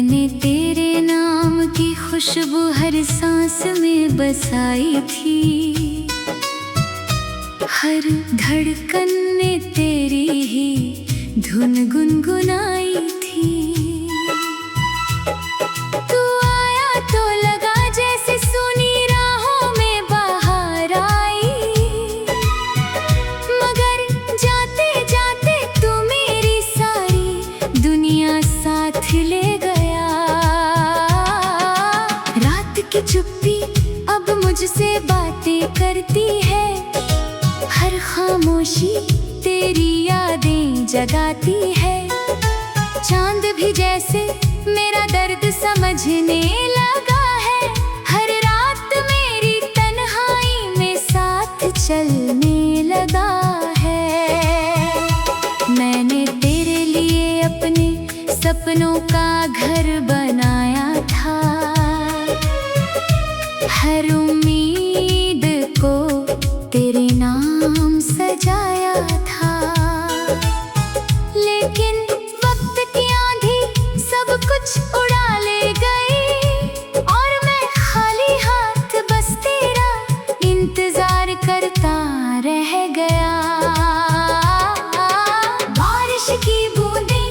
मैंने तेरे नाम की खुशबू हर सांस में बसाई थी। हर धड़कन ने तेरी ही धुन गुनगुनाई थी। तू आया तो लगा जैसे सुनी राहों में बाहर आई, मगर जाते जाते तू मेरी सारी दुनिया साथ ले गया। रात की चुप्पी अब मुझसे बातें करती है, हर खामोशी तेरी यादें जगाती है। चांद भी जैसे मेरा दर्द समझने लगा है, हर रात मेरी तन्हाई में साथ चलने लगा है। मैंने तेरे लिए अपने सपनों का घर बनाया था, हर उम्मीद को तेरे नाम सजाया था। लेकिन वक्त की आंधी सब कुछ उड़ा ले गई, और मैं खाली हाथ बस तेरा इंतजार करता रह गया। बारिश की बूंदें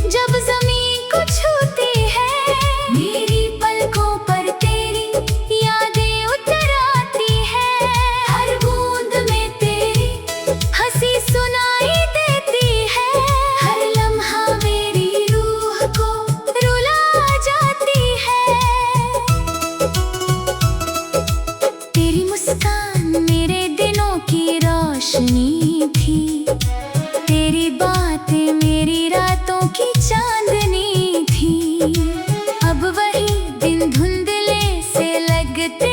जब जमीन को छूती है, मेरी पलकों पर तेरी यादें उतर आती है। हर बूंद में तेरी हंसी सुनाई देती है, हर लम्हा मेरी रूह को रुला जाती है। तेरी मुस्कान मेरे दिनों की रोशनी थी, तेरी बातें मेरी रातों की चांदनी थी। अब वही दिन धुंधले से लगते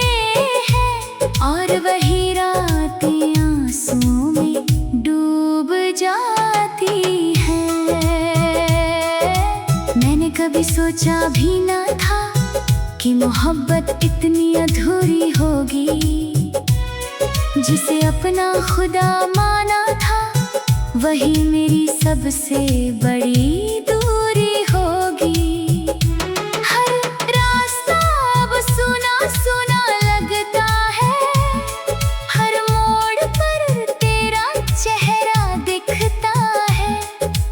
हैं, और वही रातें आंसुओं में डूब जाती हैं। मैंने कभी सोचा भी ना था कि मोहब्बत इतनी अधूरी होगी। जिसे अपना खुदा माना था, वही मेरी सबसे बड़ी दूरी होगी। हर रास्ता अब सुना सुना लगता है, हर मोड़ पर तेरा चेहरा दिखता है।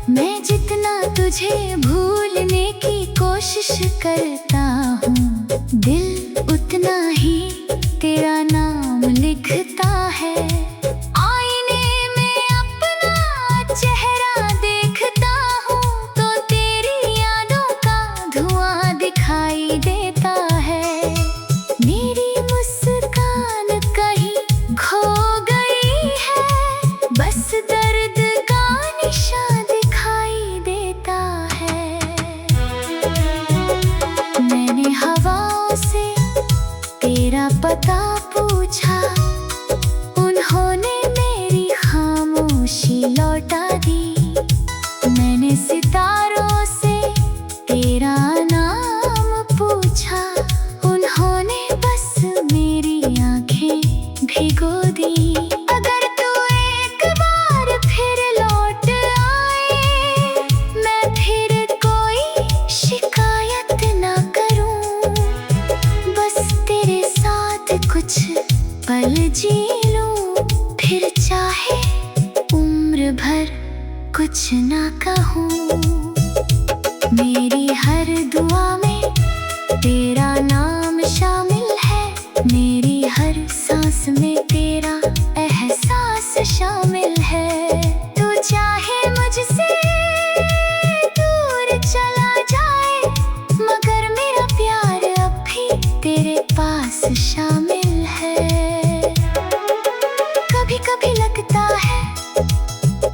मैं जितना तुझे भूलने की कोशिश करता हूँ, दिल उतना ही तेरा नाम लिखता है। आईने में अपना चेहरा देखता हूँ, तो तेरी यादों का धुआं दिखाई देता है। मेरी मुस्कान कहीं खो गई है, बस दर्द का निशान दिखाई देता है। मैंने हवाओं से तेरा पता पूछा, उन्होंने मेरी खामोशी लौटा दी। मैंने सितारों से तेरा नाम पूछा, उन्होंने बस मेरी आंखें भिगो दी। अगर तू एक बार फिर लौट आए, मैं फिर कोई शिकायत ना करूं, बस तेरे साथ कुछ पल जी लूं। फिर चाहे उम्र भर कुछ ना कहूं, मेरी हर दुआ में तेरा नाम शामिल है। मेरी हर सांस में तेरा एहसास शामिल है। तू चाहे मुझसे दूर चला जाए, मगर मेरा प्यार अब भी तेरे पास शामिल है। कभी कभी लगता है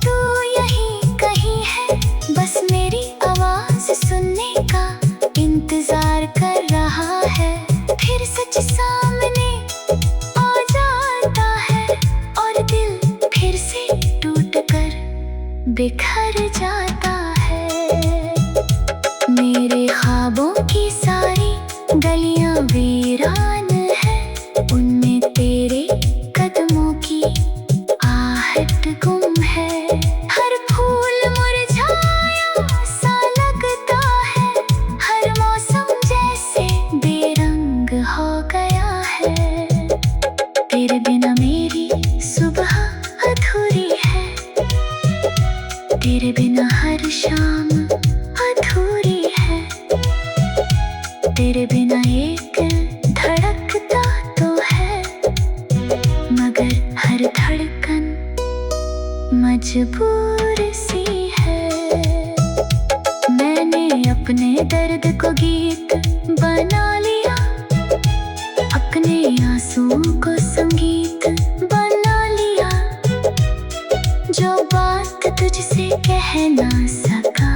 तू यहीं कहीं है, बस मेरी आवाज सुनने का इंतजार कर रहा है। फिर सच सामने आ जाता है, और दिल फिर से टूट कर बिखर जाता है। मेरे ख्वाबों की सारी गलियां वीरान है, उनमें तेरे कदमों की आहट गुम है। हर फूल मुरझाया सा लगता है, हर मौसम तेरे बिना हर शाम अधूरी है। तेरे बिना एक धड़कता तो है, मगर हर धड़कन मजबूर सी है। मैंने अपने दर्द को गीत बना लिया, अपने आंसुओं को संगीत बना लिया। जो बात तुझसे कह ना सका,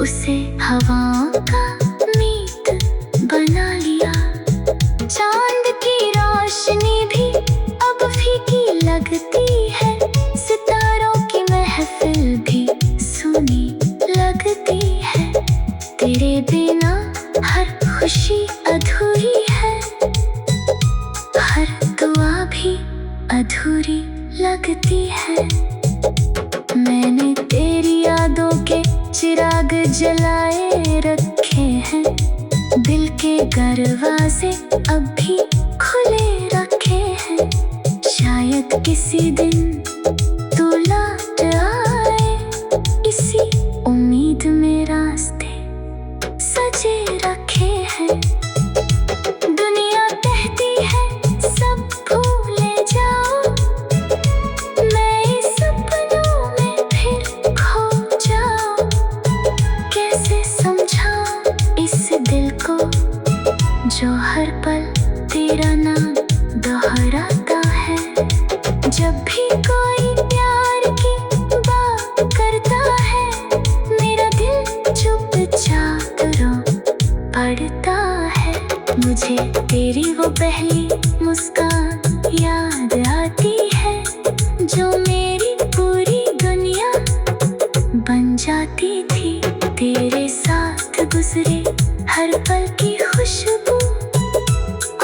उसे हवाओं का मीत बना लिया। चांद की रोशनी भी अब फीकी लगती है, सितारों की महफिल भी सुनी लगती है। तेरे बिना हर खुशी अधूरी है, हर दुआ भी अधूरी लगती है। मैंने तेरी यादों के चिराग जलाए रखे हैं, दिल के दरवाजे अब भी खुले रखे हैं। शायद किसी दिन तू लौट आए, इसी उम्मीद में रास्ते सजे रखे हैं। दुनिया कहती है सब भूले जाओ, मैं इस सपनों में फिर खो जाऊं। कैसे समझाऊं इस दिल को जो हर पल तेरा नाम दोहराता है। जब भी कोई प्यार की बात करता है, मेरा दिल चुपचाप रो पड़ता है। मुझे तेरी वो पहली मुस्कान याद आती है, जो मेरी पूरी दुनिया बन जाती थी। तेरे साथ गुजरे हर पल की खुशबू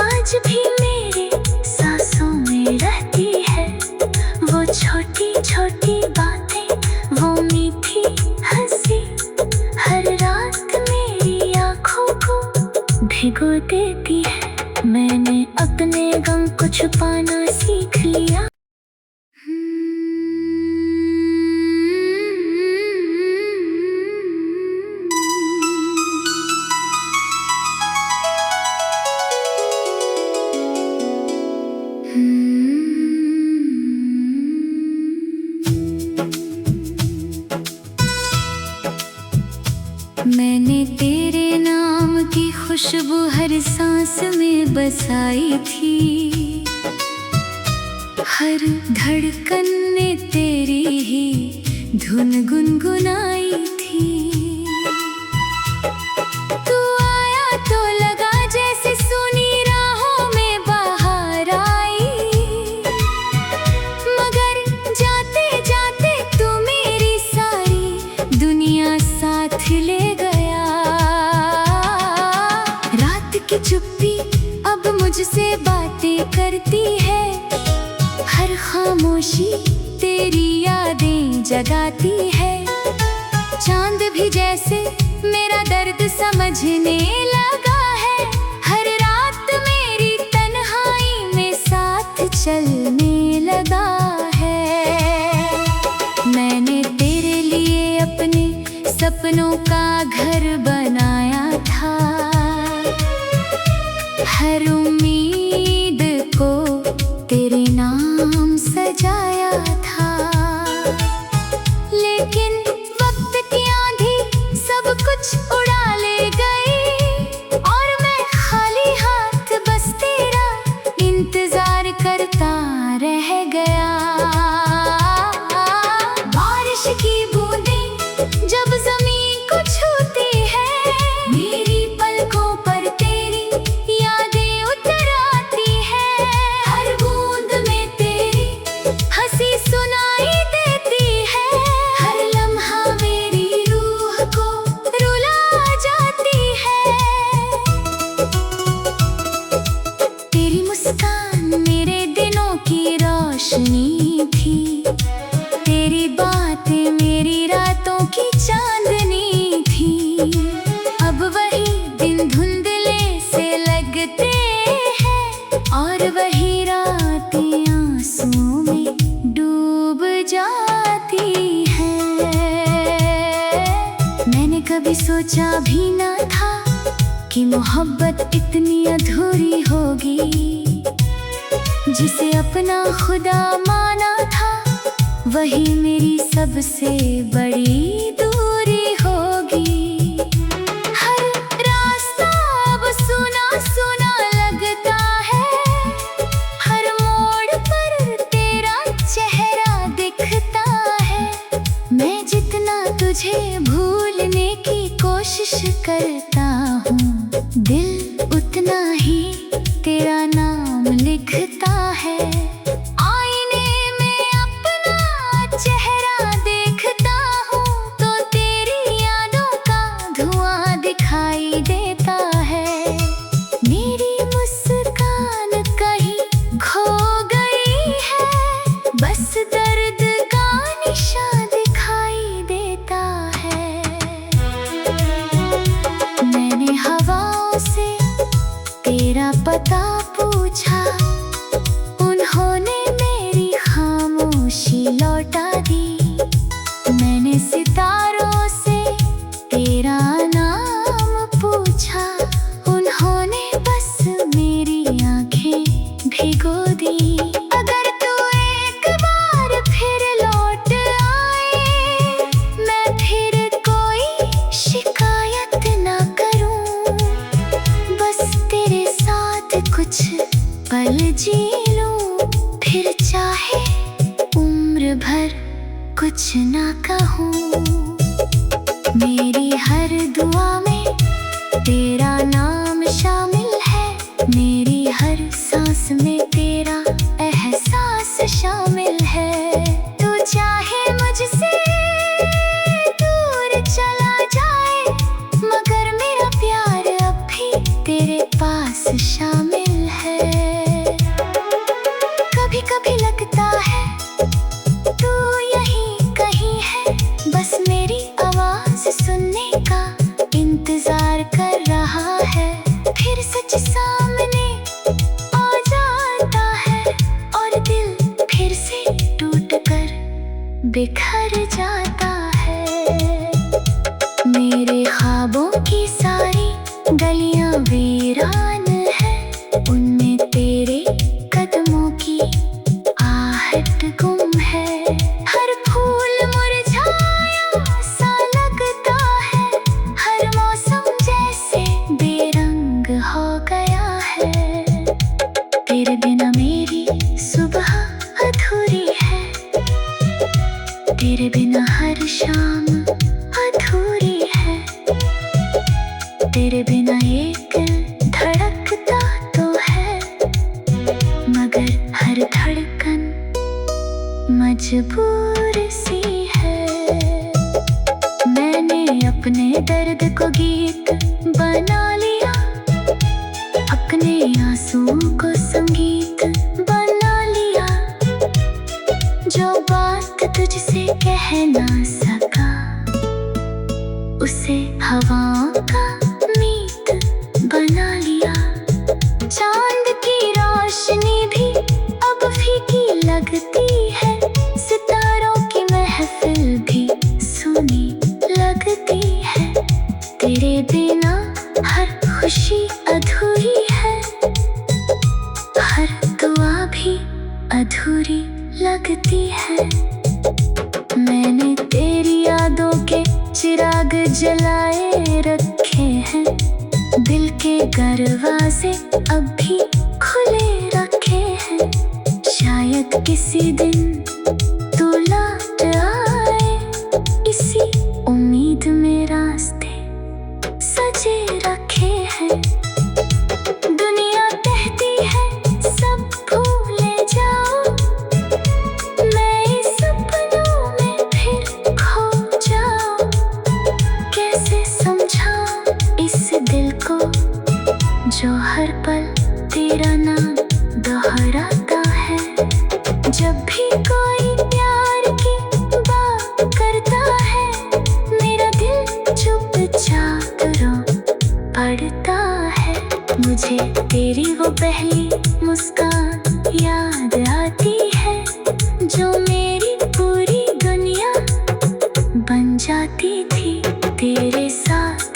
आज भी मेरे सांसों में रहती है। वो छोटी छोटी बातें, वो मीठी हंसी, हर रात मेरी आँखों को भिगो देती है। मैंने अपने गम को छुपाना सीख लिया। मैंने तेरे नाम की खुशबू हर सांस में बसाई थी, हर धड़कन ने तेरी ही धुन गुनगुनाई थी। तू आया तो लगा जैसे सुनी राहों में बाहर आई, मगर जाते जाते तू मेरी सारी दुनिया साथ ले गया। रात की चुप्पी अब मुझसे बातें करती है, हर खामोशी तेरी यादें जगाती है। चांद भी जैसे मेरा दर्द समझने लगा है, हर रात मेरी तन्हाई में साथ चलने लगा है। मैंने तेरे लिए अपने सपनों का घर बनाया था, हर उम्मीद को तेरे नाम सजाया था। लेकिन वक्त की आंधी सब कुछ उड़ा ले गई, और मैं खाली हाथ बस तेरा इंतजार करता रह गया। बारिश की बूंदें जब जमीन को छूती है, मेरी पलकों पर तेरी यादें उतर आती है। हर बूंद में तेरी हंसी सुनाई देती है, हर लम्हा मेरी रूह को रुला जाती है। तेरी मुस्कान मेरे दिनों की रोशनी थी, तेरी बातें मेरी रातों की चांदनी थी। अब वही दिन धुंधले से लगते हैं, और वही रातें आंसुओं में डूब जाती हैं। सोचा भी न था कि मोहब्बत इतनी अधूरी होगी। जिसे अपना खुदा माना था वही मेरी सबसे बड़ी दूरी होगी। हर रास्ता अब सुना सुना लगता है, हर मोड़ पर तेरा चेहरा दिखता है। मैं जितना तुझे भूलने की कोशिश करता हूँ, दिल उतना ही तेरा नाम लिखता है। आईने में अपना चेहरा देखता हूँ तो तेरी यादों का धुआं दिखाई देता है। मेरी मुस्कान कहीं खो गई है, बस दर्द का निशान दिखाई देता है। मैंने हवाओं से तेरा पता पूछा, उन्होंने मेरी खामोशी लौटा दी। मैंने सितारों से तेरा नाम पूछा, उन्होंने बस मेरी आंखें भिगो दी। अगर तू एक बार फिर लौट आए, मैं फिर कोई शिकायत ना करूं, बस तेरे साथ कुछ पल जी लूं, फिर चाहे उम्र भर कुछ ना कहूं। मेरी हर दुआ में तेरा नाम शामिल है, मेरी हर सांस में तेरा एहसास शामिल है। तू चाहे मुझसे दूर चला जाए, मगर मेरा प्यार अब भी तेरे पास शामिल है। कभी कभी लगता है तू यहीं कहीं है, बस मेरी आवाज सुनने का इंतजार कर रहा है। फिर सच सामने आ जाता है और दिल फिर से टूट कर बिखर जाता है। मेरे ख्वाबों की सारी गलियां वीरान है, उनमें तेरे कदमों की आहट गुम है। हर फूल मुरझाया सा लगता है, हर मौसम जैसे बेरंग हो गया है। तेरे बिना मेरी सुबह अधूरी है, तेरे बिना हर शाम अधूरी है। तेरे बिना एक दिल धड़कता तो है, मगर हर धड़कन मजबूर सी है। मैंने अपने दर्द को गीत बना लिया, अपने आंसुओं को संगीत बना लिया। जो बात तुझसे कह ना सका, उसे हवाओं का मीत बना लिया। चांद की रोशनी भी अब फीकी लगती है, सितारों की महफिल भी सुनी लगती है। तेरे बिना हर खुशी अधूरी है, हर दुआ भी अधूरी लगती है। मैंने तेरी यादों के चिराग जलाए रखे हैं, दिल के दरवाजे अब भी खुले रखे हैं। शायद किसी दिन तू लौट आए, इसी उम्मीद में रास्ते सजे रखे हैं। दुनिया कहती है सब भूले जाओ, मैं इस सपनों में फिर खो जाऊं। कैसे समझाऊं इस दिल को जो हर पल तेरा नाम दोहराता है। जब भी कोई प्यार की बात करता है, मेरा दिल चुपचाप रो पड़ता है। मुझे तेरी वो पहली मुस्कान याद आती है, जो मेरी पूरी दुनिया बन जाती थी। तेरे साथ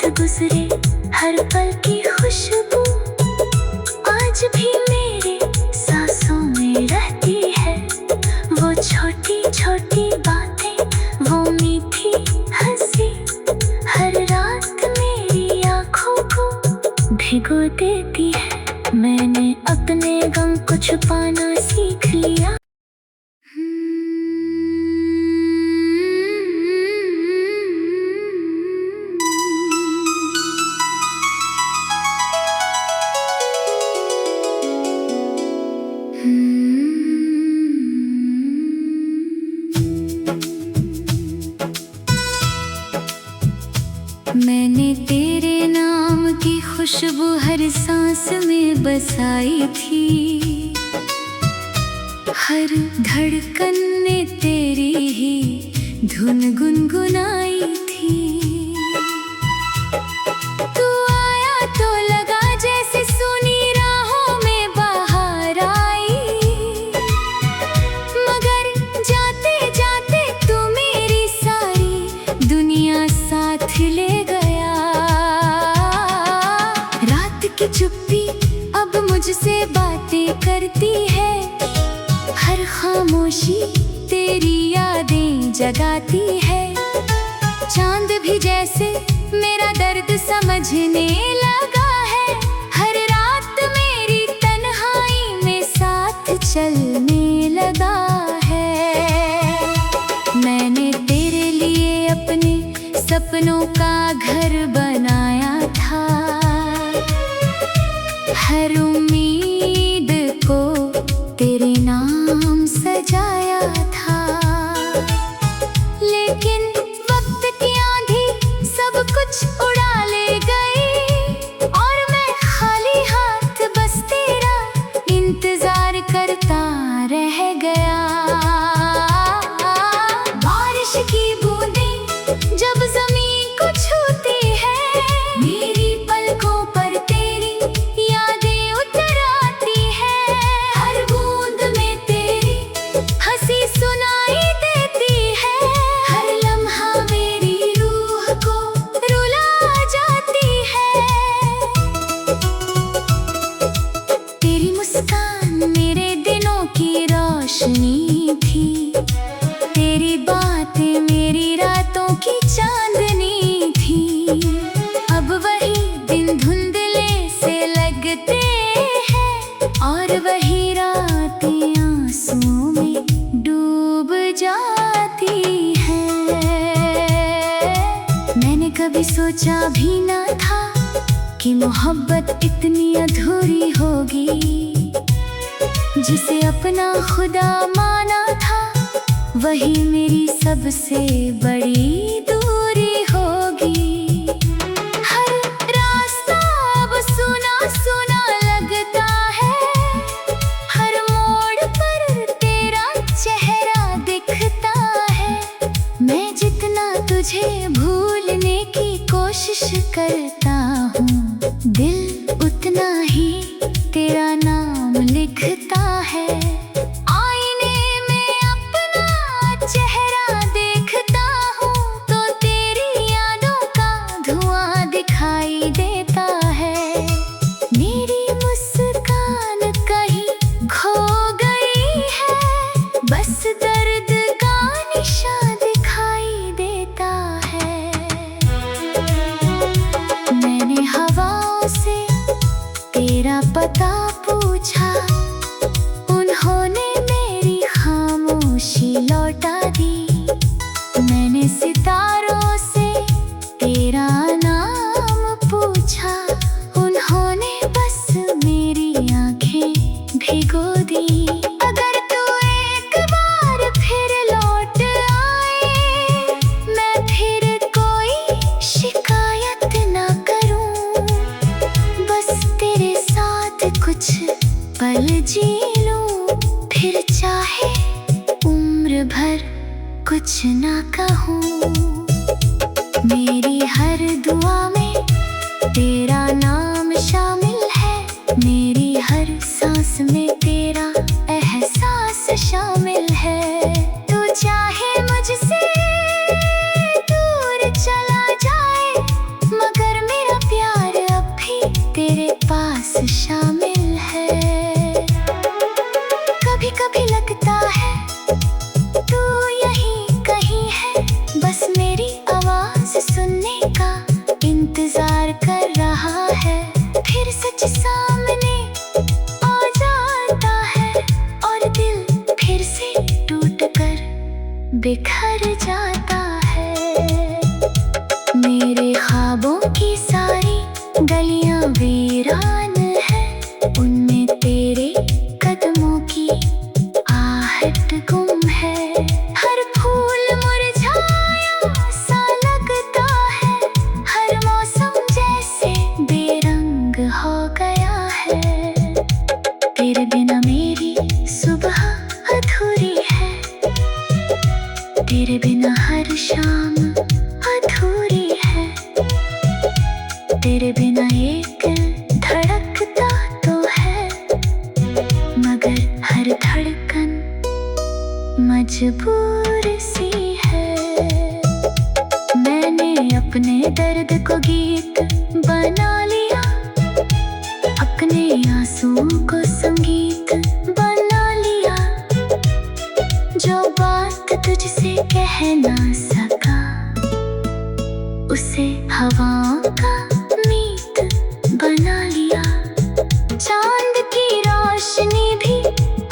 छोटी छोटी बातें वो मीठी हंसी हर रात मेरी आँखों को भिगो देती है। मैंने अपने गम को छुपाना सीख लिया। मैंने तेरे नाम की खुशबू हर सांस में बसाई थी, हर धड़कन ने तेरी ही धुन गुनगुनाई थी। तू आया तो लगा जैसे सुनी राहों में बाहर आई, मगर जाते जाते तू मेरी सारी दुनिया साथ ले गया। रात की चुप्पी अब मुझसे बातें करती है, हर खामोशी तेरी यादें जगाती है। चांद भी जैसे मेरा दर्द समझने लगा है, हर रात मेरी तन्हाई में साथ चलने लगा है। मैंने तेरे लिए अपने सपनों का घर बनाया था, हर उम्मीद को तेरे नाम सजाया था। लेकिन वक्त की आंधी सब कुछ उड़ा ले गई, और मैं खाली हाथ बस तेरा इंतजार करता रह गया। बारिश की बूंदें जब ज़मीन को छूती है, मेरी पलकों पर तेरी यादें उतर आती है। हर बूंद में तेरी हंसी सुनाई देती है, हर लम्हा मेरी रूह को रुला जाती है। तेरी मुस्कान मेरे दिनों की रोशनी थी, तेरी बातें मेरी रातों की चांदनी थी। अब वही दिन धुंधले से लगते हैं, और वही रातें आंसुओं में डूब जाती हैं। मैंने कभी सोचा भी ना था कि मोहब्बत इतनी अधूरी होगी। जिसे अपना खुदा माना था, वही मेरी सबसे बड़ी दूरी होगी। हर रास्ता अब सुना सुना लगता है, हर मोड़ पर तेरा चेहरा दिखता है। मैं जितना तुझे भूलने की कोशिश करता हूँ, दिल उतना ही तेरा नाम लिखता है। आईने में अपना चेहरा देखता हूँ, तो तेरी यादों का धुआं दिखाई देता है। मेरी मुस्कान कहीं खो गई है, बस दर्द का निशान दिखाई देता है। मैंने हवाओं से तेरा पता पूछा, उन्होंने मेरी खामोशी लौटा दी। मैंने सितारों से तेरा नाम पूछा, उन्होंने बस मेरी आंखें भिगो दी। अगर तू एक बार फिर लौट आए, मैं फिर कोई शिकायत ना करूं, बस तेरे साथ कुछ पल जी लूं। फिर चाहे उम्र भर कुछ ना कहूं, मेरी हर दुआ में तेरा नाम शामिल है। मेरी हर सांस में तेरा एहसास शामिल है। तू चाहे मुझसे दूर चला जाए, मगर मेरा प्यार अब भी तेरे पास शामिल है। कभी कभी लगता है बिखर जाता है। मेरे ख्वाबों की सारी गलियां वीरान है, उनमें तेरे कदमों की आहट गुम है। हर फूल मुरझाया सा लगता है, हर मौसम जैसे बेरंग हो गया है। तेरे बिना मेरी सुबह अधूरी है, तेरे बिना हर शाम अधूरी है। तेरे बिना एक धड़कता तो है, मगर हर धड़कन मजबूर सी है। मैंने अपने दर्द को गीत बना लिया, अपने आंसुओं को संगीत बना लिया। जो बात तुझसे कह ना सका, उसे हवाओं का मीत बना लिया। चांद की रोशनी भी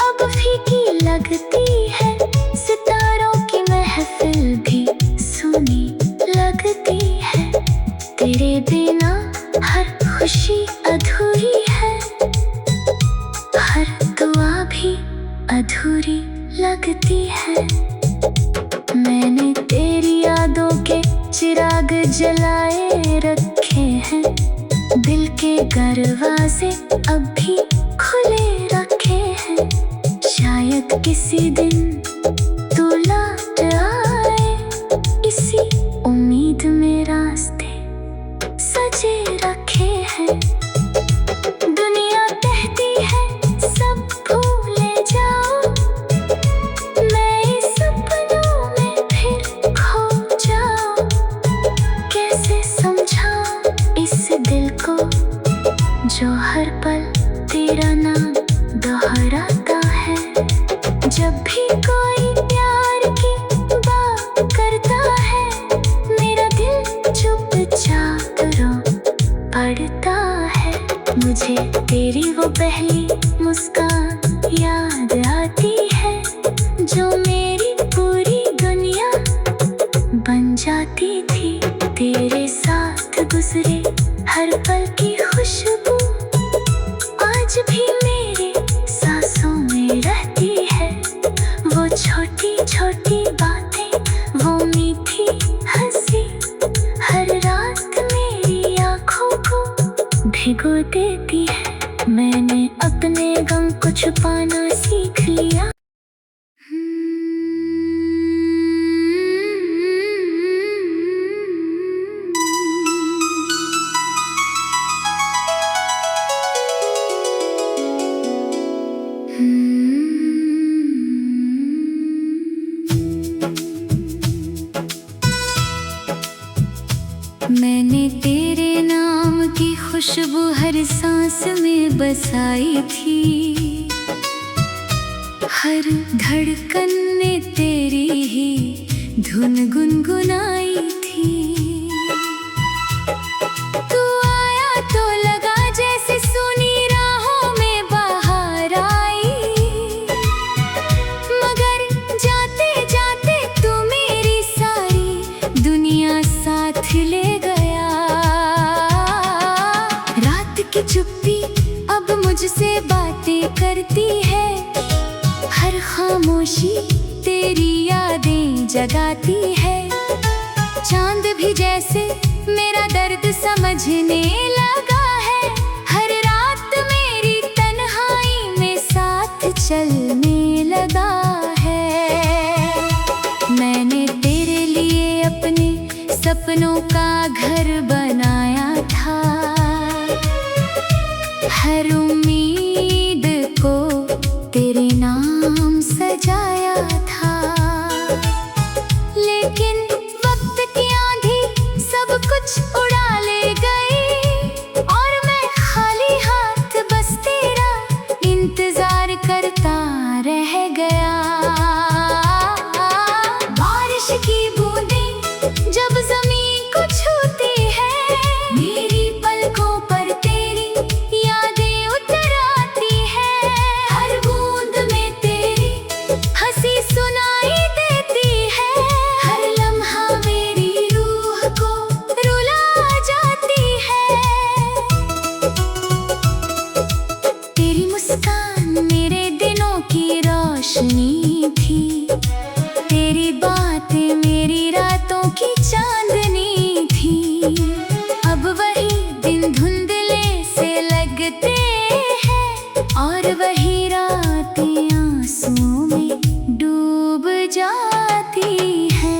अब फीकी लगती है, सितारों की महफिल भी सुनी लगती है। तेरे बिना हर खुशी अधूरी है, हर दुआ भी अधूरी लगती है। मैंने तेरी यादों के चिराग जलाए रखे हैं, दिल के दरवाजे अब भी खुले रखे हैं। शायद किसी दिन तू लौट आए, इसी उम्मीद में रास्ते सजे रखे हैं। दुनिया कहती है सब भूले जाओ, मैं इस सपनों में फिर खो जाऊं। कैसे समझाऊं इस दिल को जो हर पल तेरा नाम दोहराता है। जब भी कोई प्यार की बात करता है, मेरा दिल चुपचाप रो पड़ता है। मुझे तेरी वो पहली मुस्कान याद आती है, जो मेरी पूरी दुनिया बन जाती थी। तेरे साथ गुजरे हर पल की खुशबू आज भी मेरे सांसों में रहती है। वो छोटी छोटी बातें, वो मीठी हंसी, हर रात मेरी आँखों को भिगो देती है। मैंने अपने गम को छुपाना सीख लिया। मैंने तेरे नाम की खुशबू हर सांस में बसाई थी, हर धड़कन में तेरी ही धुन गुनगुनाई थी। तू आया तो लगा जैसे सुनी राहों में बाहर आई, मगर जाते जाते तू मेरी सारी दुनिया साथ ले गया। रात की चुप्पी अब मुझसे बातें करती है, हर खामोशी तेरी यादें जगाती है। चांद भी जैसे मेरा दर्द समझने लगा है, हर रात मेरी तन्हाई में साथ चलने लगा है। मैंने तेरे लिए अपने सपनों का घर बनाया था, हर उम्मीद को तेरे नाम सजाया था। लेकिन वक्त की आंधी सब कुछ उड़ा ले गई, और मैं खाली हाथ बस तेरा इंतजार करता रह गया। बारिश की बूंदें जब जमीन को छूती है, मेरी पलकों पर तेरी यादें जाती है।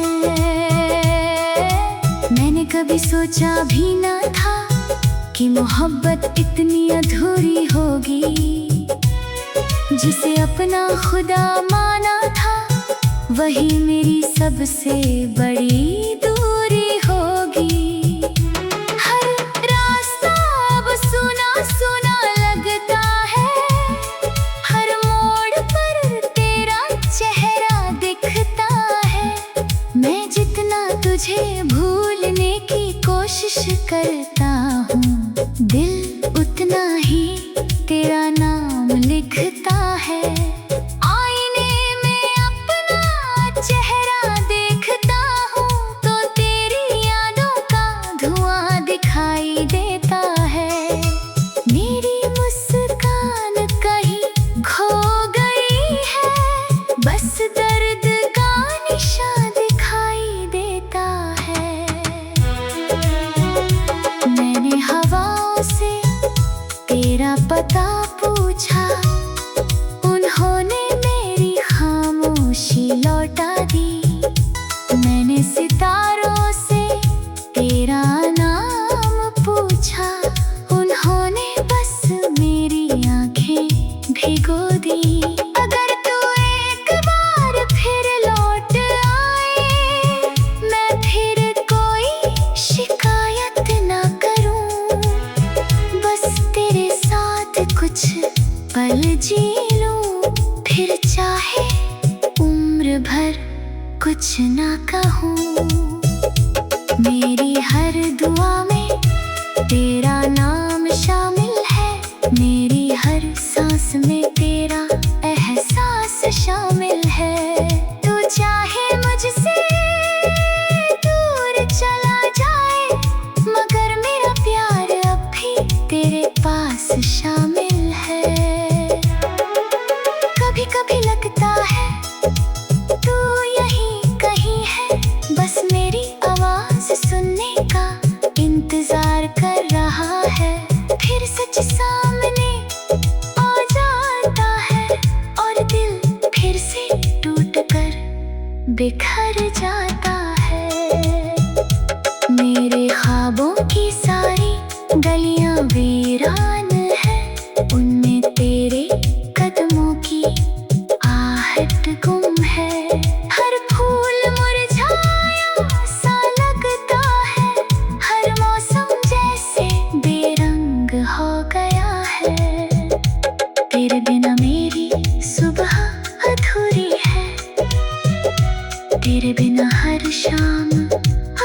मैंने कभी सोचा भी न था कि मोहब्बत इतनी अधूरी होगी। जिसे अपना खुदा माना था वही मेरी सबसे बड़ी दूरी होगी। हर रास्ता अब सुना सुना लगता है, हर मोड़ पर तेरा चेहरा दिखता है। मैं जितना तुझे भूलने की कोशिश करता हूँ, दिल उतना ही तेरा नाम लिखता है। आईने में अपना चेहरा देखता हूँ तो तेरी यादों का धुआं दिखाई देता है। मेरी मुस्कान कहीं खो गई है, बस दर्द का निशान दिखाई देता है। मैंने हवाओं से तेरा पता पूछा, उन्होंने मेरी खामोशी लौटा दी। मैंने सितारों से तेरा नाम पूछा, उन्होंने बस मेरी आंखें भिगो दी। अगर तू एक बार फिर लौट आए, मैं फिर कोई शिकायत ना करूं, बस तेरे साथ कुछ पल जी लूं, फिर चाहे उम्र भर कुछ ना कहूं। मेरी हर दुआ में तेरा नाम शामिल है, मेरी हर सांस में तेरा एहसास शामिल है। तू चाहे मुझसे दूर चला जाए, मगर मेरा प्यार अब भी तेरे पास शामिल है। कभी कभी लगता है तू यहीं कहीं है, बस मेरी आवाज सुनने का इंतजार कर रहा है। फिर सच सामने आ जाता है और दिल फिर से टूट कर बिखर जाता है। मेरे ख्वाबों की सारी गलियां वीरान है, उनमें तेरे कदमों की आहट गुम है। हर फूल मुरझाया सा लगता है, हर मौसम जैसे बेरंग हो गया है। तेरे बिना मेरी सुबह अधूरी है, तेरे बिना हर शाम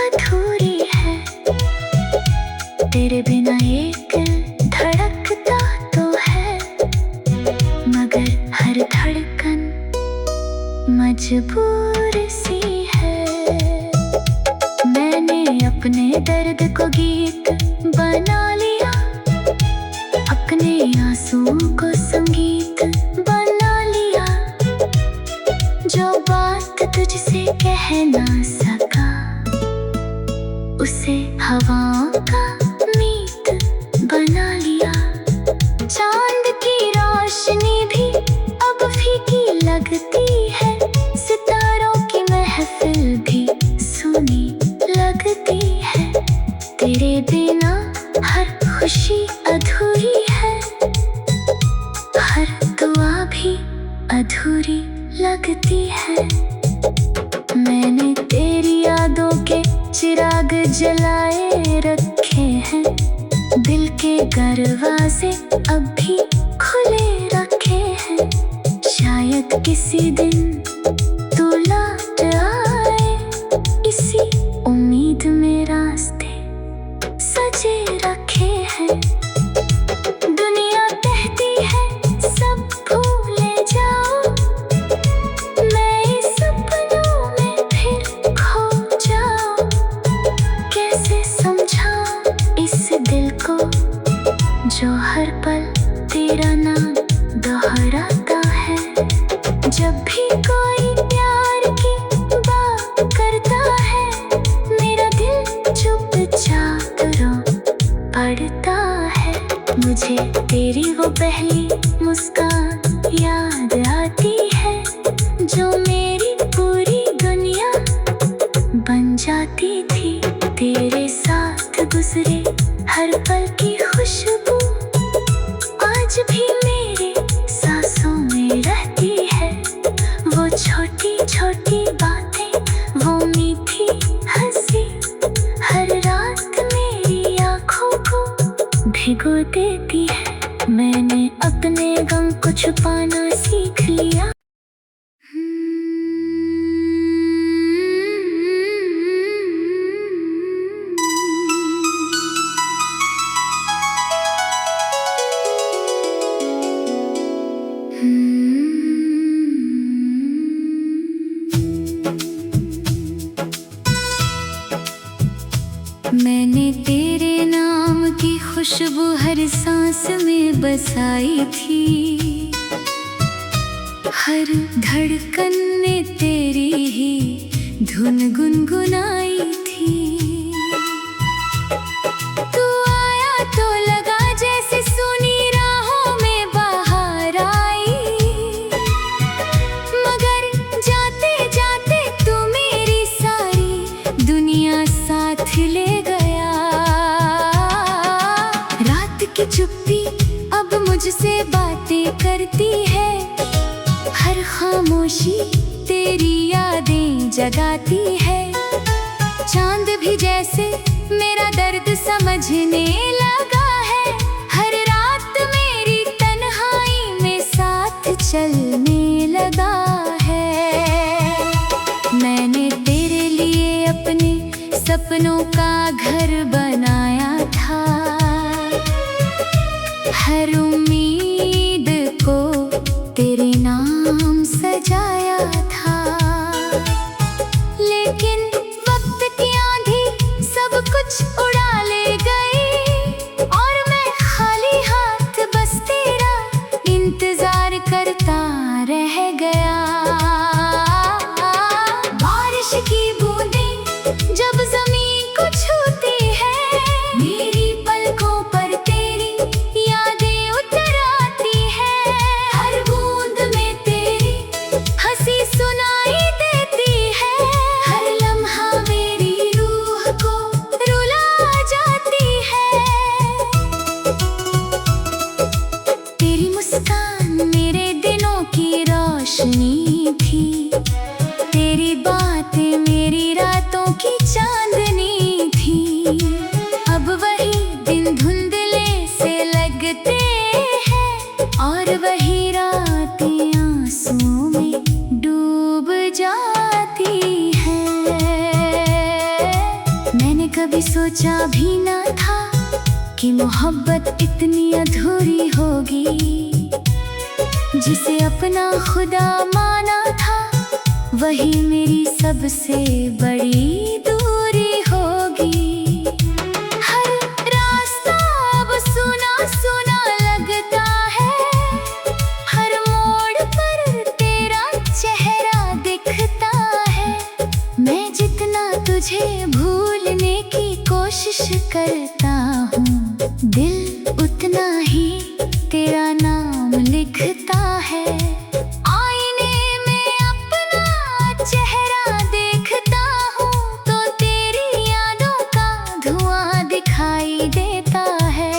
अधूरी है। तेरे बिना एक दिल धड़कता तो है, मगर हर धड़कन मजबूर सी है। मैंने अपने दर्द को गीत बना लिया, अपने आंसुओं को संगीत बना लिया। जो बात तुझसे कह ना सका, उसे हवाओं का मीत बना लिया। चांद की रोशनी भी अब फीकी लगती है, सितारों की महफिल भी सुनी लगती है। तेरे बिना हर खुशी अधूरी है, हर दुआ भी अधूरी लगती है। मैंने तेरी यादों के चिराग जलाए रखे हैं, दिल के दरवाजे अब भी खुले रखे हैं। शायद किसी दिन तू लौट आए, इसी उम्मीद में रास्ते सजे रखे हैं। दुनिया कहती है सब भूले जाओ, मैं इस सपनों में फिर खो जाऊं। कैसे समझाऊं इस दिल को जो हर जाती थी। तेरे साथ गुजरे हर पल की खुशबू आज भी मेरे सांसों में रहती है। वो छोटी छोटी बातें, वो मीठी हंसी, हर रात मेरी आँखों को भिगो देती है। मैंने अपने गम को छुपाना सीख लिया। मैंने तेरे नाम की खुशबू हर सांस में बसाई थी। हर धड़कन ने तेरी ही धुन गुनगुनाई थी। तू आया तो लगा जैसे सुनी राहों में बाहर आई, मगर जाते जाते तू मेरी सारी दुनिया साथ ले गया। रात की चुप्पी अब मुझसे बातें करती है। हर खामोशी तेरी यादें जगाती है। चांद भी जैसे मेरा दर्द समझने लगा है। हर रात मेरी तन्हाई में साथ चलने लगा है। मैंने तेरे लिए अपने सपनों का घर बनाया था। हर उम्मीद को तेरे नाम सजाया था। लेकिन वक्त की आंधी सब कुछ उड़ा ले गई और मैं खाली हाथ बस तेरा इंतजार करता रह गया। बारिश की बूंदें जब ज़मीन को छूती है, मेरी पलकों पर तेरी यादें उतर आती है। हर बूंद में तेरी हंसी सुनाई देती है। हर लम्हा मेरी रूह को रुला जाती है। तेरी मुस्कान मेरे दिनों की रोशनी थी। तेरी बातें मेरी रातों की चांदनी थी। अब वही दिन धुंधले से लगते हैं और वही रातें आंसुओं में डूब जाती हैं। मैंने कभी सोचा भी ना था कि मोहब्बत इतनी अधूरी होगी। जिसे अपना खुदा माना था, वही मेरी सबसे बड़ी दूरी होगी। हर रास्ता अब सुना सुना लगता है। हर मोड़ पर तेरा चेहरा दिखता है। मैं जितना तुझे भूलने की कोशिश करता हूँ, दिल उतना ही तेरा नाम लिखता है। आईने में अपना चेहरा देखता हूँ तो तेरी यादों का धुआं दिखाई देता है।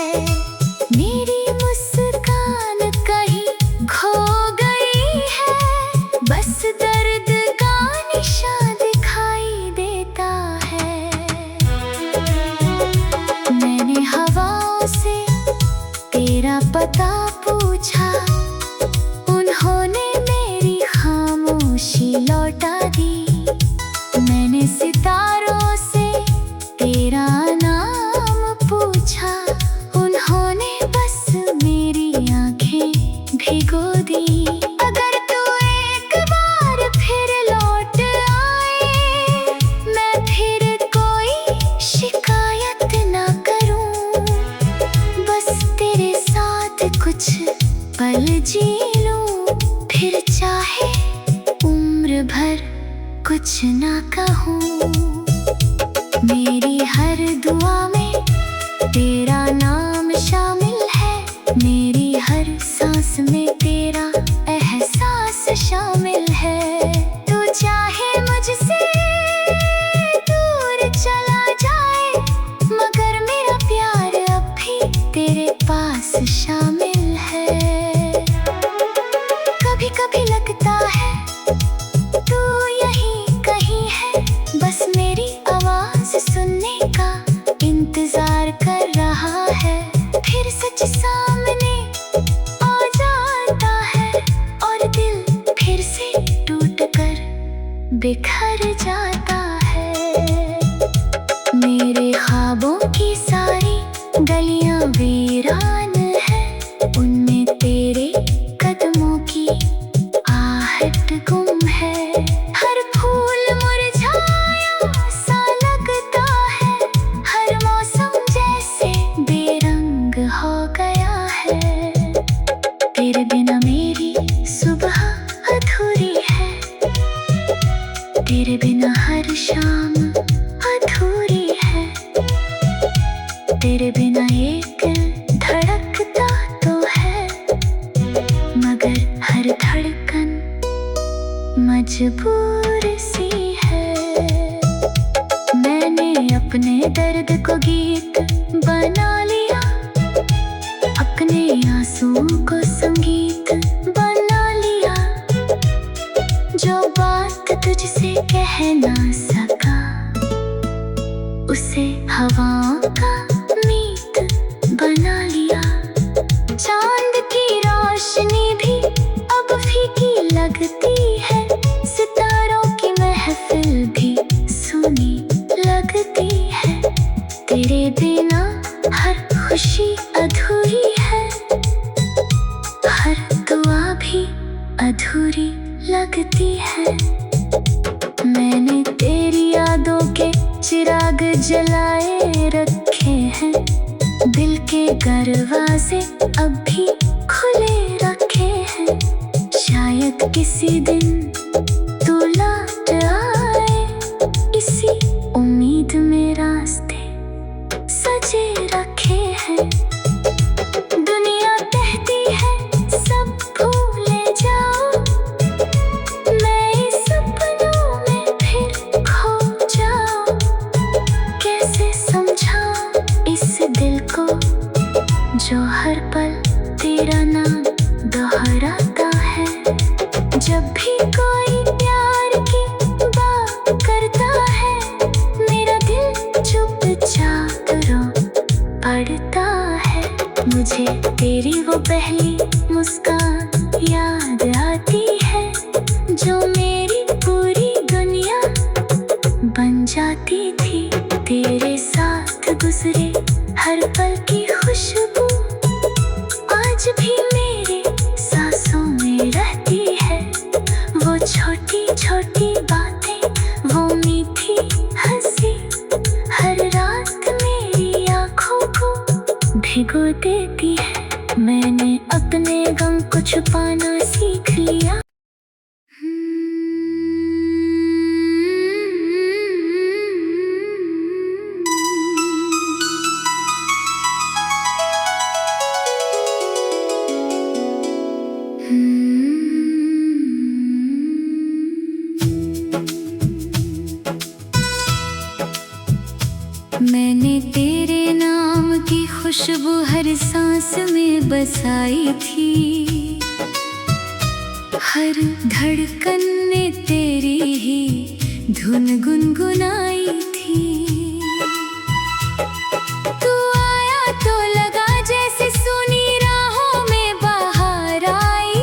मेरी मुस्कान कहीं खो गई है, बस दर्द का निशान दिखाई देता है। मैंने हवाओं से तेरा पता पूछा, उन्होंने मेरी खामोशी लौटा दी। मैंने सितारों से तेरा नाम पूछा, उन्होंने बस मेरी आंखें भिगो दी। अगर तू एक बार फिर लौट आए, मैं फिर कोई शिकायत ना करूं। बस तेरे साथ कुछ पल जी लूं, फिर चाहे उम्र भर कुछ ना कहूं। मेरी हर दुआ में तेरा नाम शामिल है। मेरी हर सांस में तेरा एहसास शामिल है। तू चाहे मुझसे दूर जाता है। मेरे ख्वाबों की सारी गलियां वीरान है, उनमें तेरे कदमों की आहट गुम है। हर फूल मुरझाया सा लगता है, हर मौसम जैसे बेरंग हो गया है। तेरे बिना मेरी सुबह अधूरी है, तेरे बिना हर शाम अधूरी है। तेरे बिना एक धड़कता तो है, मगर हर धड़कन मजबूर सी है। मैंने अपने दर्द को गीत बना लिया, अपने आंसुओं को संगीत बना लिया। जो बात तुझसे कह ना सका, उसे हवाओं का मीत बना लिया। चांद की रोशनी भी अब फीकी लगती है, सितारों की महफिल भी सुनी लगती है। तेरे बिना हर खुशी अधूरी है, हर दुआ भी अधूरी लगती है। मैंने तेरी यादों के चिराग जलाए रखे हैं, दिल के दरवाजे अब भी खुले रखे हैं। शायद किसी दिन तू लौट आए, इसी उम्मीद में रास्ते सजे रखे हैं। दुनिया कहती है सब भूले जाओ, मैं इस सपनों में फिर खो जाऊं। कैसे समझाऊं इस दिल को जो हर पल तेरा नाम दोहराता है। जब भी कोई प्यार की बात करता है, मेरा दिल चुपचाप रो पड़ता है। मुझे तेरी वो पहली मुस्कान याद आती है, जो मेरी पूरी दुनिया बन जाती थी। तेरे साथ गुजरे हर पल की खुशबू आज भी मेरे सांसों में रहती है। वो छोटी छोटी बातें, वो मीठी हंसी, हर रात मेरी आँखों को भिगो देती है। मैंने अपने गम को छुपाना सीख लिया। मैंने तेरे नाम की खुशबू हर सांस में बसाई थी, हर धड़कन ने तेरी ही धुन गुनगुनाई थी। तू आया तो लगा जैसे सूनी राहों में बाहर आई,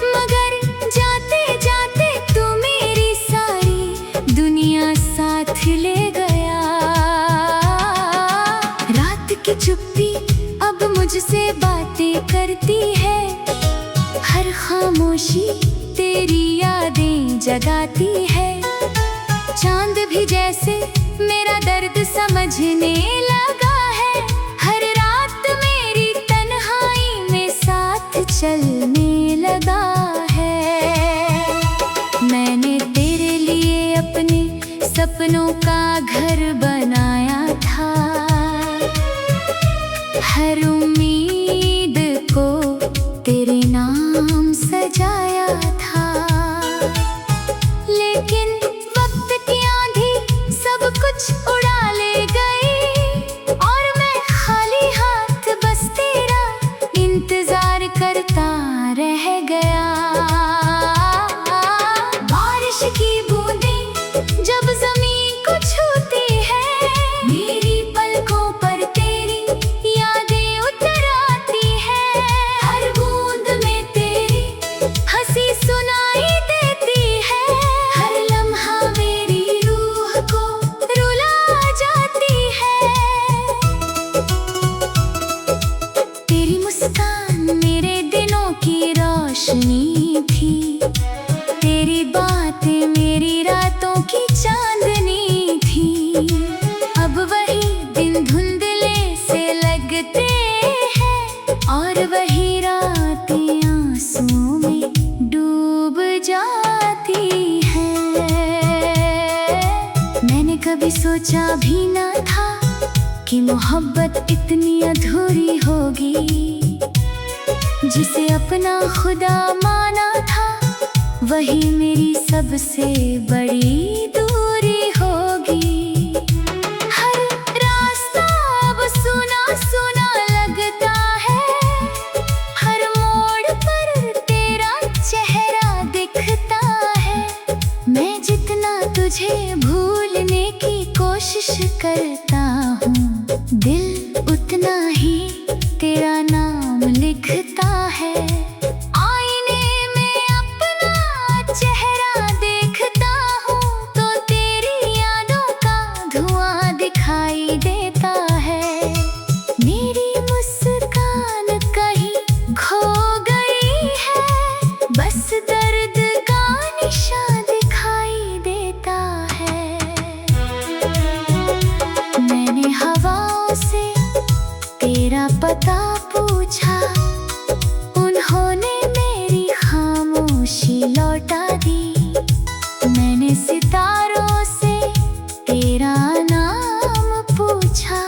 मगर जाते जाते तू मेरी सारी दुनिया साथ ले गया। रात की चुप्पी अब मुझसे बातें करती है, हर खामोशी तेरी यादें जगाती है। चांद भी जैसे मेरा दर्द समझने लगा है, हर रात मेरी तन्हाई में साथ चलने लगा है। मैंने तेरे लिए अपने सपनों का घर बनाया था, हर उम्मीद को तेरे नाम सजाया था। लेकिन वक्त की आंधी सब कुछ उड़ा ले गई, और मैं खाली हाथ बस तेरा इंतजार करता रह गया। बारिश की बूंदें जब जमीन को छूती है, मेरी पलकों पर तेरी यादें उतर आती बातें मेरी रातों की चांदनी थी। अब वही दिन धुंधले से लगते हैं और वही रातें आंसुओं में डूब जाती हैं। मैंने कभी सोचा भी ना था कि मोहब्बत इतनी अधूरी होगी। जिसे अपना खुदा माना था वही मेरी सबसे बड़ी दूरी होगी। हर रास्ता अब सुना सुना लगता है, हर मोड़ पर तेरा चेहरा दिखता है। मैं जितना तुझे भूलने की कोशिश करता हूँ, दिल उतना ही तेरा नाम लिखता है। आईने में अपना चेहरा देखता हूँ तो तेरी यादों का धुआं दिखाई देता है। मेरी मुस्कान कहीं खो गई है, बस दर्द का निशान दिखाई देता है। मैंने हवाओं से तेरा पता पूछा, उन्होंने मेरी खामोशी लौटा दी। मैंने सितारों से तेरा नाम पूछा,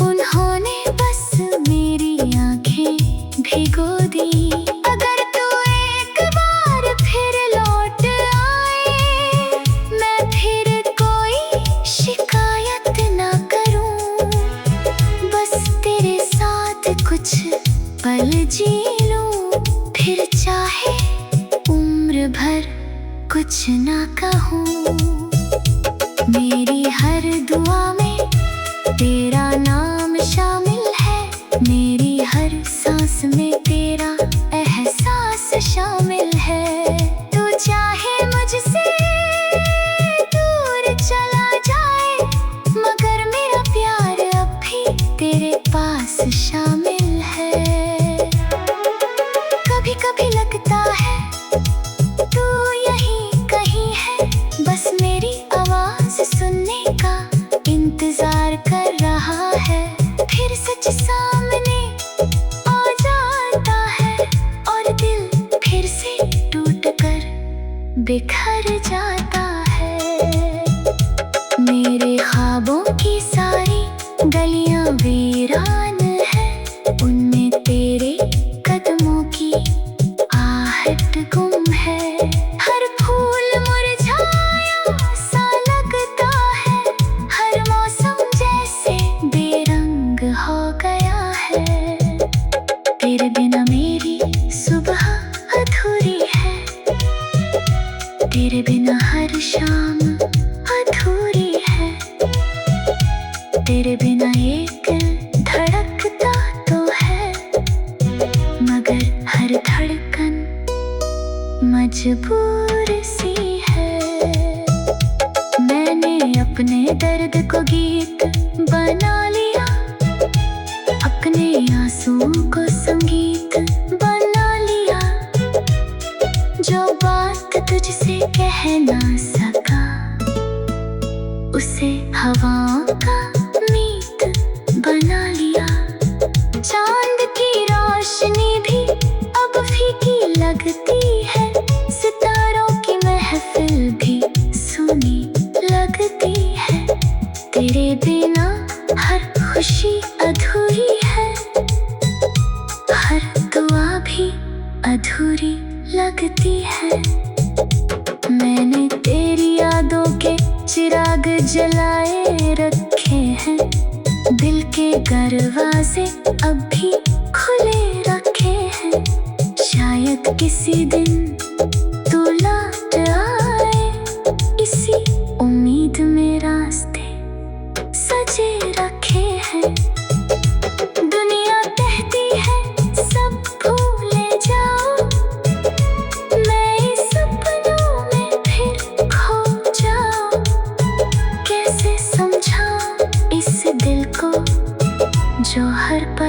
उन्होंने बस मेरी आंखें भिगो दी। अगर तू एक बार फिर लौट आए, मैं फिर कोई शिकायत ना करूं, बस तेरे साथ कुछ पल जी लूं, फिर चाहे उम्र भर कुछ ना कहूं। मेरी हर दुआ में तेरा नाम शामिल है, मेरी हर सांस में तेरा एहसास शामिल है। तू चाहे मुझसे दूर चला जाए, मगर मेरा प्यार अब भी तेरे पास शामिल है। कभी कभी लगता है तू यहीं कहीं है, बस मेरी आवाज सुनने का इंतजार कर रहा है। फिर सच सामने आ जाता है और दिल फिर से टूट कर बिखर जाता है। मेरे ख्वाबों की सारी गलियां वीरान है, उनमें तेरे कदमों की आहट गुम है। हर फूल मुरझाया सा लगता है, हर मौसम जैसे बेरंग हो गया है। तेरे बिना मेरी सुबह अधूरी है, तेरे बिना हर शाम अधूरी है। तेरे बिना एक धड़कता तो है, मगर हर धड़कन मजबूर सी है। मैंने अपने दर्द को गीत बना लिया, अपने आंसुओं को संगीत बना लिया। जो बात तुझसे कह ना सका, उसे हवाओं का मीत बना लिया। चांद की रोशनी भी अब फीकी लगती है, सितारों की महफिल भी सुनी लगती है। तेरे बिना हर खुशी अधूरी है, हर दुआ भी अधूरी लगती है। मैंने तेरी यादों के चिराग जलाए रखे हैं, दिल के दरवाजे अब भी खुले रखे हैं। शायद किसी दिन तू लौट आए, इसी उम्मीद में रास्ते सजे रखे हैं। दुनिया कहती है सब भूले जाओ, मैं इस सपनों में फिर खो जाऊं। कैसे समझाऊं इस दिल को जो हर पल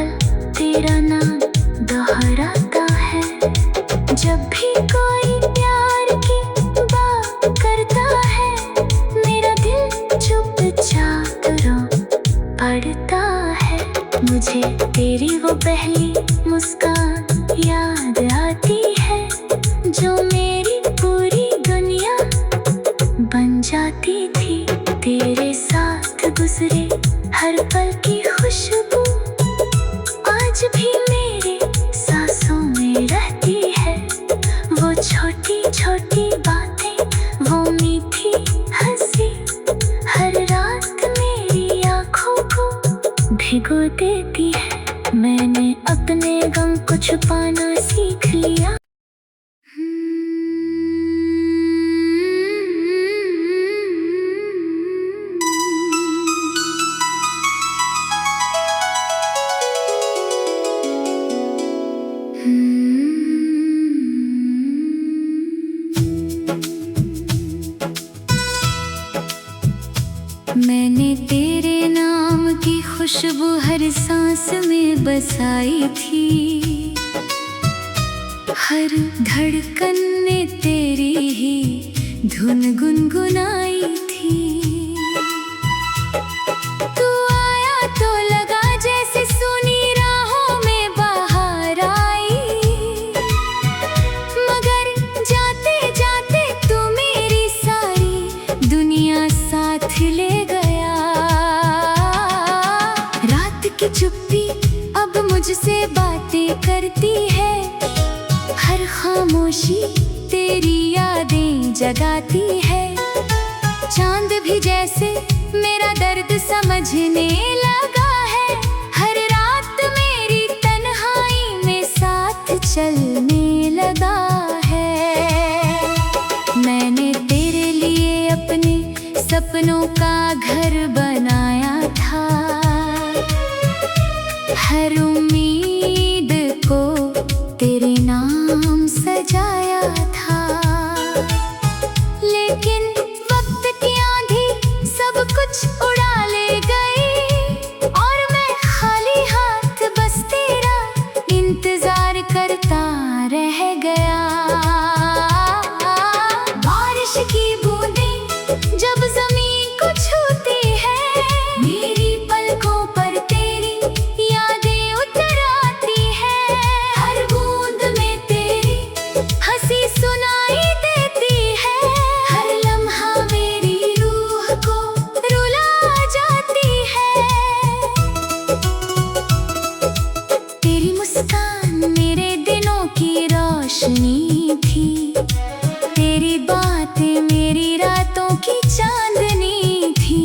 वो पहली मुस्कान याद आती है जो मेरी पूरी दुनिया बन जाती थी। तेरे साथ गुजरे हर पल की खुशबू आज भी मेरे सांसों में रहती है। वो छोटी छोटी बातें, वो मीठी हंसी हर रात मेरी आँखों को भिगो देती है। मैंने अपने गम को छुपाना सीख लिया। मैंने तेरे नाम की खुशबू हर सांस में बसाई थी। हर धड़कन ने तेरी ही धुन गुनगुनाई थी। तू आया तो लगा जैसे सुनी राहों में बाहर आई, मगर जाते जाते तू मेरी सारी दुनिया साथ ले गया। रात की चुप्पी अब मुझसे बातें करती है, हर खामोशी तेरी यादें जगाती है। चांद भी जैसे मेरा दर्द समझने लगा है, हर रात मेरी तन्हाई में साथ चलने लगा है। मैंने तेरे लिए अपने सपनों का घर बनाया था, हर उम्मीद को तेरे नाम सजाया था। लेकिन वक्त की आंधी सब कुछ उड़ा ले गई और मैं खाली हाथ बस तेरा इंतजार करता रह गया। बारिश की बूंदें जब ज़मीन को छूती है, मेरी पलकों पर तेरी यादें उतर आती है। हर बूंद में तेरी हंसी सुनाई देती है, हर लम्हा मेरी रूह को रुला जाती है। तेरी मुस्कान मेरे दिनों की रोशनी थी, तेरी बातें मेरी रातों की चांदनी थी।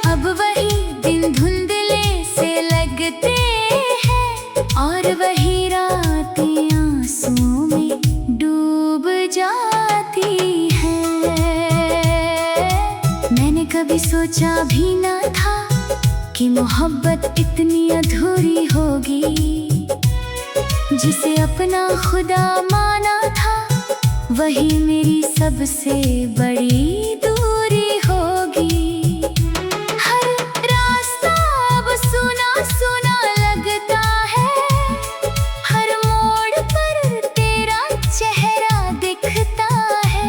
अब वही दिन धुंधले से लगते हैं और वही रातें आंसुओं में डूब जाती हैं। मैंने कभी सोचा भी ना था कि मोहब्बत इतनी अधूरी होगी। जिसे अपना खुदा माना था वही मेरी सबसे बड़ी दूरी होगी। हर रास्ता अब सुना सुना लगता है, हर मोड़ पर तेरा चेहरा दिखता है।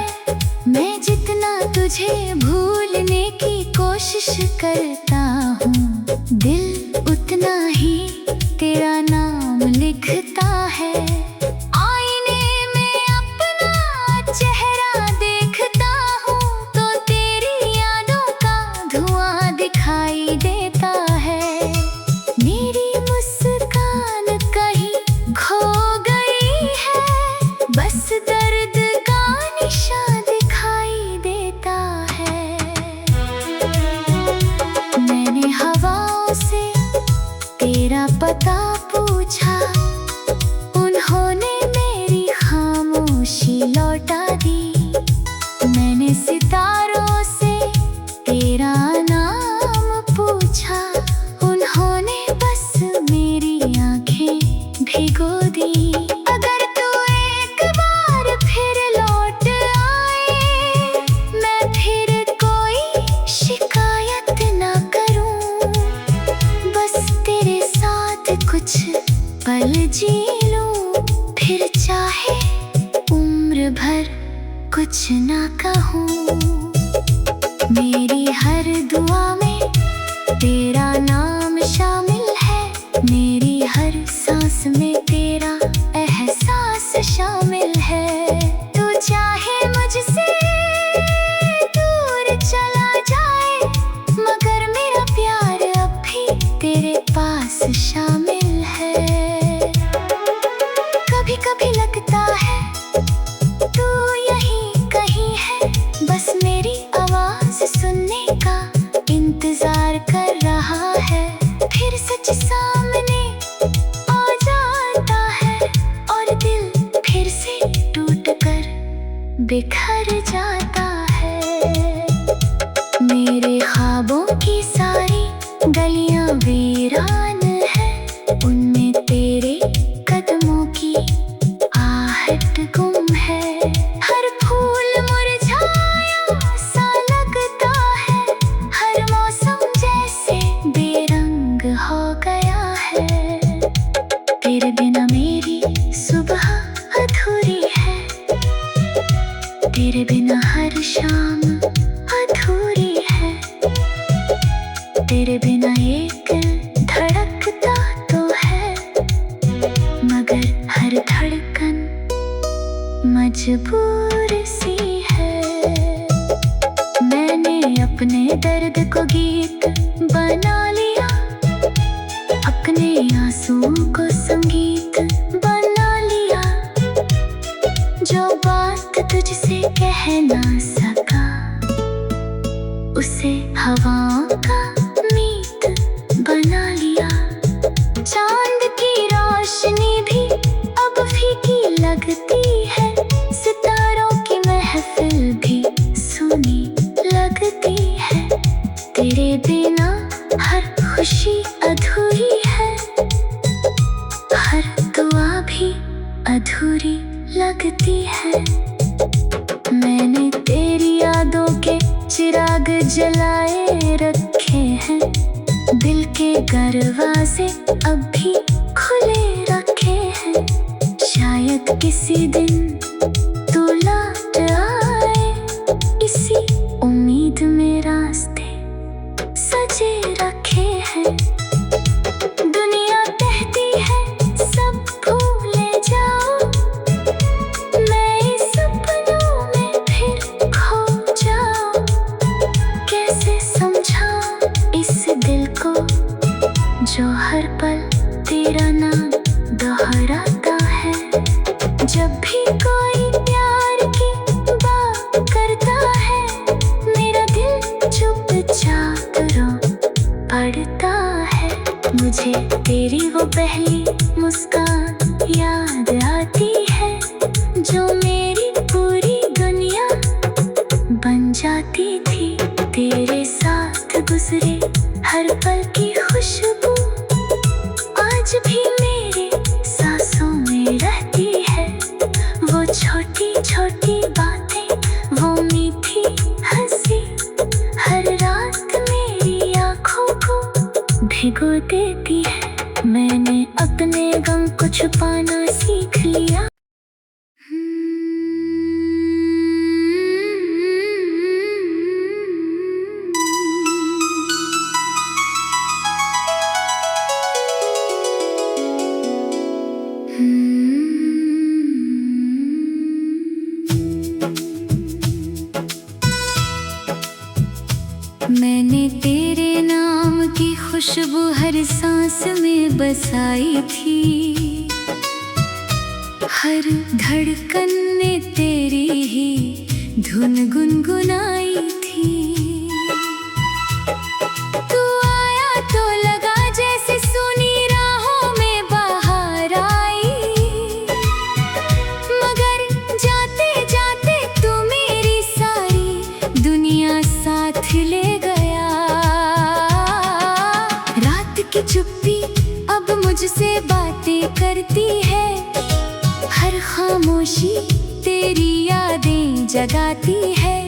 मैं जितना तुझे भूलने की कोशिश करता हूँ, दिल उतना ही तेरा नाम लिखता है। आईने में अपना चेहरा देखता हूँ तो तेरी यादों का धुआं दिखाई देता है। मेरी मुस्कान कहीं खो गई है, बस दर्द का निशान दिखाई देता है। मैंने हवाओं से तेरा पता पूछा, उन्होंने मेरी खामोशी लौटा दी। मैंने सितारों से तेरा नाम पूछा, उन्होंने बस मेरी आंखें भिगो दी। अगर तू एक बार फिर लौट आए, मैं फिर कोई शिकायत ना करूं, बस तेरे साथ कुछ पल जी लूं, फिर चाहे उम्र भर कुछ ना कहूं। मेरी हर दुआ में तेरा नाम शामिल है, मेरी हर इंतजार कर रहा है। फिर सच सामने आ जाता है और दिल फिर से टूट कर बिखर जाता है। मेरे ख्वाबों की सारी गलियां वीरान है, उनमें तेरे कदमों की आहट गुम है। हर फूल मुरझाया सा लगता है, हर मौसम जैसे बेरंग हो गया है। तेरे बिना मेरी सुबह अधूरी है, तेरे बिना हर शाम अधूरी है। तेरे बिना एक धड़कता तो है, मगर हर धड़कन मजबूर सी है। मैंने अपने दर्द को गीत बना लिया, अपने आंसुओं को संगीत बना लिया। जो बात तुझसे कह ना सका, उसे हवाओं का मीत बना लिया। चांद की रोशनी भी अब फीकी लगती है, सितारों की महफिल भी सुनी लगती है। तेरे बिना हर खुशी अधूरी है, हर दुआ भी अधूरी लगती है। मैंने तेरी यादों के चिराग जलाए रखे हैं, दिल के दरवाजे अब भी खुले रखे हैं। शायद किसी दिन तू लौट आए, इसी उम्मीद में रास्ते सजे रखे हैं। दुनिया कहती है सब भूले जाओ, मैं इस सपनों में फिर खो जाऊं। कैसे समझाऊं इस दिल को जो हर पल तेरा नाम दोहराता है। जब भी कोई प्यार की बात करता है, मेरा दिल चुपचाप रो पड़ता है। मुझे तेरी वो पहली मुस्कान याद आती है, जो मेरी पूरी दुनिया बन जाती थी। तेरे साथ गुजरे हर पल की खुशबू आज भी मेरे सांसों में रहती है। वो छोटी छोटी बातें, वो मीठी हंसी, हर रात मेरी आँखों को भिगो देती है। मैंने अपने गम को छुपाना सीख लिया। मैंने तेरे नाम की खुशबू हर सांस में बसाई थी, हर धड़कन में तेरी ही धुन गुनगुनाई थी। तू आया तो लगा जैसे सुनी राहों में बाहर आई, मगर जाते जाते तू मेरी सारी दुनिया साथ ले गया। रात की चुप्पी अब मुझसे बातें करती है, हर खामोशी तेरी यादें जगाती है।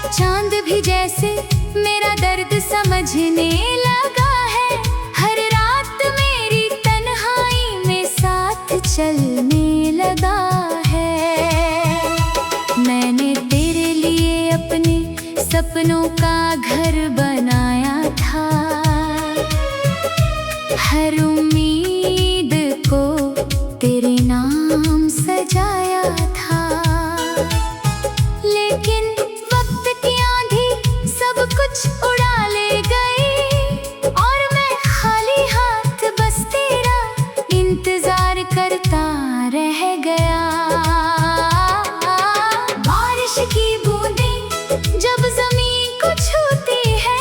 चांद भी जैसे मेरा दर्द समझने लगा है, हर रात मेरी तन्हाई में साथ चलने लगा है। मैंने तेरे लिए अपने सपनों का घर बनाया था, हर उम्मीद को तेरे नाम सजाया था। लेकिन वक्त की आंधी सब कुछ उड़ा ले गई, और मैं खाली हाथ बस तेरा इंतजार करता रह गया। बारिश की बूंदें जब जमीन को छूती है,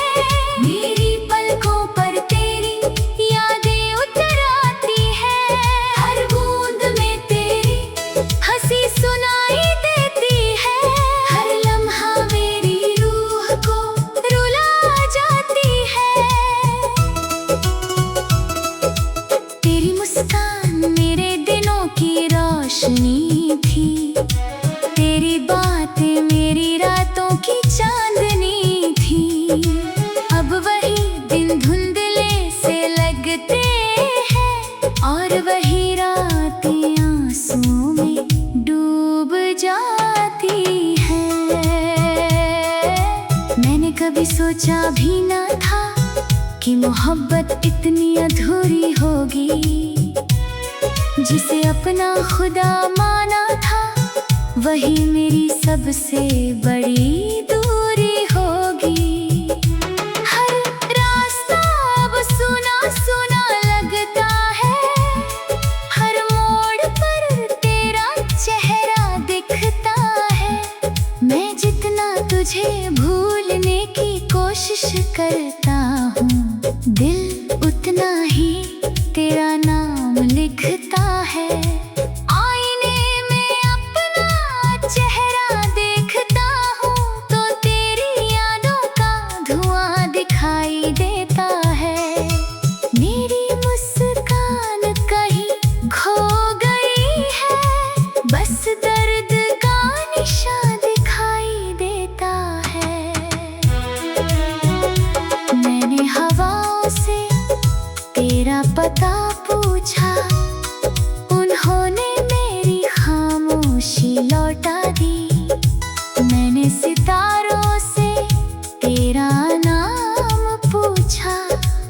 कभी सोचा भी न था कि मोहब्बत इतनी अधूरी होगी। जिसे अपना खुदा माना था वही मेरी सबसे बड़ी दूरी होगी। हर रास्ता अब सुना सुना लगता है, हर मोड़ पर तेरा चेहरा दिखता है। मैं जितना तुझे भूलने की कोशिश करता हूँ, दिल उतना ही तेरा नाम लिखता है। आईने में अपना चेहरा देखता हूँ तो तेरी यादों का धुआं दिखाई देता है। मेरी मुस्कान कहीं खो गई है, बस दर्द का निशान दिखाई देता है। मैंने हवाओं से तेरा पता पूछा, उन्होंने मेरी खामोशी लौटा दी। मैंने सितारों से तेरा नाम पूछा,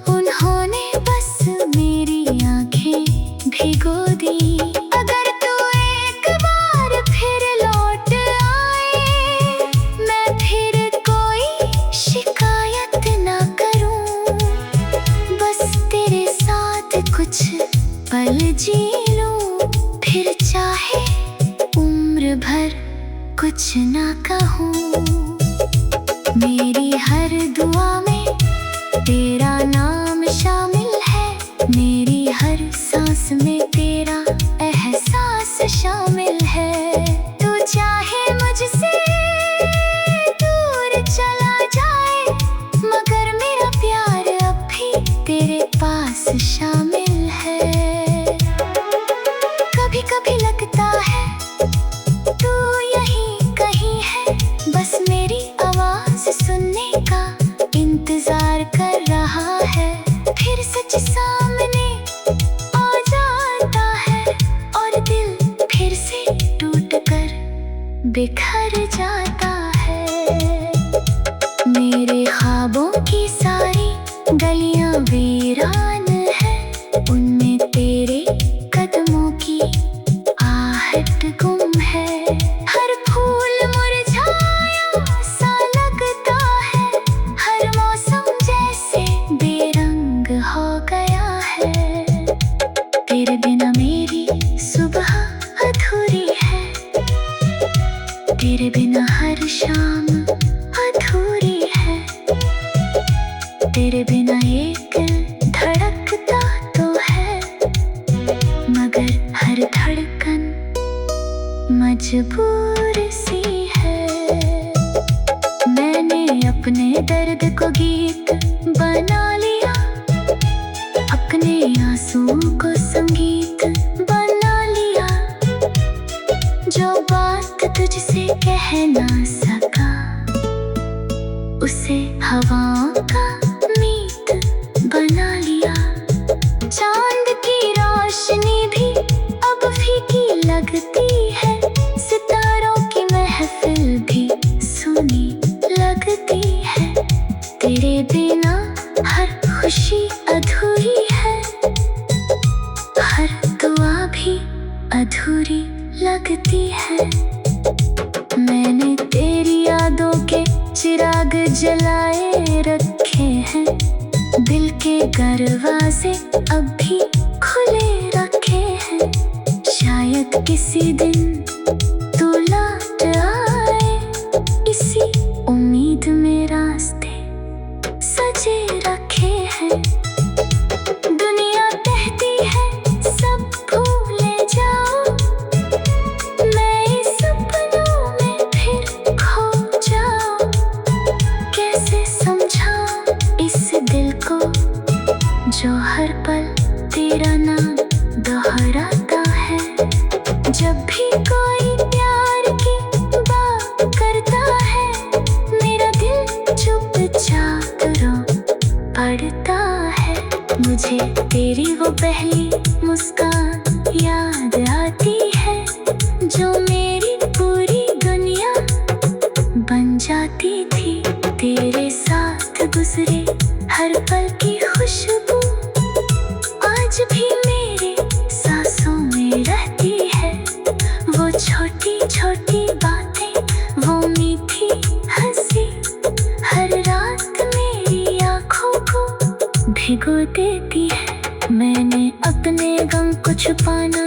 उन्होंने बस मेरी आंखें भिगो दी। अगर तू एक बार फिर लौट आए, मैं फिर कोई शिकायत ना करूं, बस तेरे साथ कुछ पल जी लूं, फिर चाहे उम्र भर कुछ ना कहूं। मेरी हर दुआ में तेरा नाम शामिल है, मेरी हर सांस में तेरा एहसास शामिल है। तू चाहे मुझसे दूर चला जाए, मगर मेरा प्यार अब भी तेरे पास शामिल है। कभी कभी लगता है तू यहीं कहीं है, बस मेरी आवाज सुनने का इंतजार कर रहा है। फिर सच सामने आ जाता है और दिल फिर से टूट कर बिखर जाता है। मेरे ख्वाबों की सारी गलियां वीरान है, उनमें तेरे कदमों की आहट गुम है। हर फूल मुरझाया सा लगता है, हर मौसम जैसे बेरंग हो गया है। तेरे बिना मेरी सुबह अधूरी है, तेरे बिना हर शाम अधूरी है। तेरे बिना ये दिल धड़कता तो है, मगर हर धड़कन मजबूर सी है। मैंने अपने दर्द को गीत बना लिया, अपने आंसुओं को संगीत बना लिया। जो बात तुझसे कह ना सका, उसे हवाओं का मीत बना लिया। चांद की रोशनी भी अब फीकी लगती है, सितारों की महफिल भी सुनी लगती है। तेरे बिना हर खुशी अधूरी है, हर दुआ भी अधूरी लगती है। मैंने तेरी यादों के चिराग जलाए रखे हैं, दिल के दरवाजे अब भी खुले रखे हैं। शायद किसी दिन तू लौट आए, इसी उम्मीद में रास्ते सजे रखे हैं। दुनिया कहती है सब भूले जाओ, मैं इस सपनों में फिर खो जाऊं। कैसे समझाऊं इस दिल को जो हर पल तेरा नाम दोहराता है। जब भी कोई प्यार की बात करता है, मेरा दिल चुपचाप रो पड़ता है। मुझे तेरी वो पहली मुस्कान याद आती है, जो मेरी पूरी दुनिया बन जाती थी तेरे साथ। पल की खुशबू आज भी मेरे सांसों में रहती है। वो छोटी छोटी बातें, वो मीठी हंसी हर रात मेरी आँखों को भिगो देती है। मैंने अपने गम को छुपाना